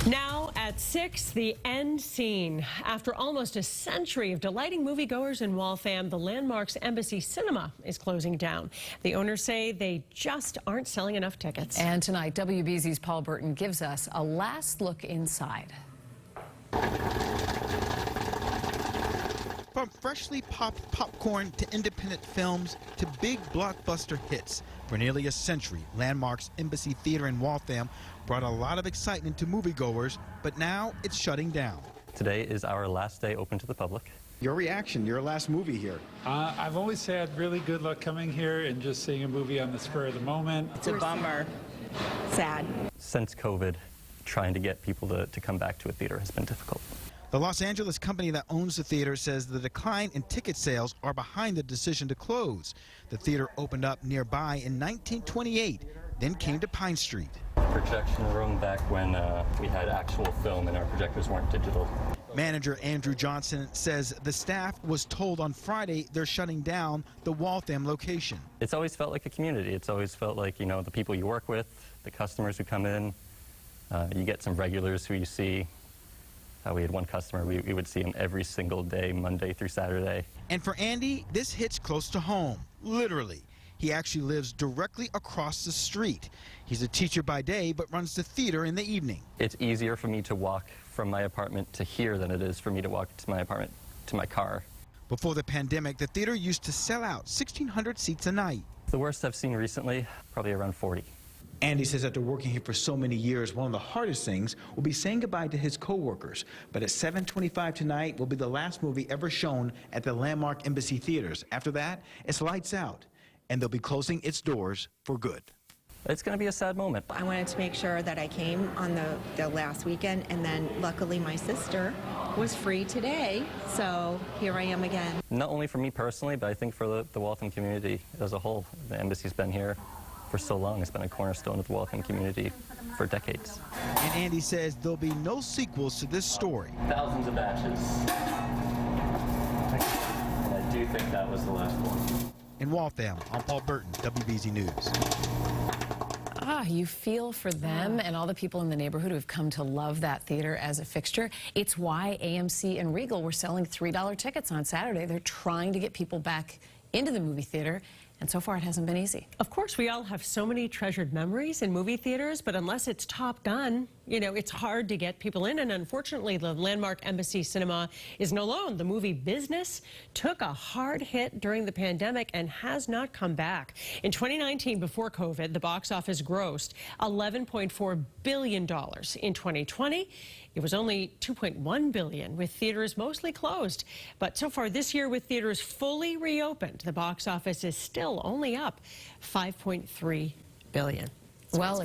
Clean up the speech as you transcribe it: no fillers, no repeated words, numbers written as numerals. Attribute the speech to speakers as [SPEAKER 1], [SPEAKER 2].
[SPEAKER 1] Now at 6, the end scene. After almost a century of delighting moviegoers in Waltham, the Landmark's Embassy Cinema is closing down. The owners say they just aren't selling enough tickets.
[SPEAKER 2] And tonight, WBZ's Paul Burton gives us a last look inside.
[SPEAKER 3] From freshly popped popcorn to independent films to big blockbuster hits, for nearly a century, Landmark's Embassy Theater in Waltham brought a lot of excitement to moviegoers, but now it's shutting down.
[SPEAKER 4] Today is our last day open to the public.
[SPEAKER 5] Your reaction, your last movie here?
[SPEAKER 6] I've always had really good luck coming here and just seeing a movie on the spur of the moment.
[SPEAKER 7] It's a bummer. Sad.
[SPEAKER 4] Since COVID, trying to get people to come back to a theater has been difficult.
[SPEAKER 3] The Los Angeles company that owns the theater says the decline in ticket sales are behind the decision to close. The theater opened up nearby in 1928, then came to Pine Street.
[SPEAKER 4] Projection room back when we had actual film and our projectors weren't digital.
[SPEAKER 3] Manager Andrew Johnson says the staff was told on Friday they're shutting down the Waltham location.
[SPEAKER 4] It's always felt like a community. It's always felt like, you know, the people you work with, the customers who come in, you get some regulars who you see. We had one customer, we would see him every single day, Monday through Saturday.
[SPEAKER 3] And for Andy, this hits close to home, literally. He actually lives directly across the street. He's a teacher by day, but runs the theater in the evening.
[SPEAKER 4] It's easier for me to walk from my apartment to here than it is for me to walk to my apartment to my car.
[SPEAKER 3] Before the pandemic, the theater used to sell out 1,600 seats a night.
[SPEAKER 4] The worst I've seen recently, probably around 40.
[SPEAKER 5] Andy says after working here for so many years, one of the hardest things will be saying goodbye to his co-workers. But at 7:25 tonight will be the last movie ever shown at the Landmark Embassy Theaters. After that, it's lights out, and they'll be closing its doors for good.
[SPEAKER 4] It's going to be a sad moment.
[SPEAKER 7] I wanted to make sure that I came on the last weekend, and then luckily my sister was free today, so here I am again.
[SPEAKER 4] Not only for me personally, but I think for the Waltham community as a whole. The Embassy's been here for so long. It's been a cornerstone of the Waltham community for decades.
[SPEAKER 3] And Andy says there'll be no sequels to this story.
[SPEAKER 4] Thousands of batches. And I do think that was the last one.
[SPEAKER 3] In Waltham, I'm Paul Burton, WBZ News.
[SPEAKER 2] You feel for them and all the people in the neighborhood who have come to love that theater as a fixture. It's why AMC and Regal were selling $3 tickets on Saturday. They're trying to get people back into the movie theater, and so far it hasn't been easy.
[SPEAKER 1] Of course, we all have so many treasured memories in movie theaters, but unless it's Top Gun, you know, it's hard to get people in. And unfortunately, the Landmark Embassy Cinema isn't alone. The movie business took a hard hit during the pandemic and has not come back. In 2019, before COVID, the box office grossed $11.4 billion. In 2020, it was only $2.1 billion, with theaters mostly closed. But so far this year, with theaters fully reopened, the box office is still only up $5.3 billion.
[SPEAKER 2] Well,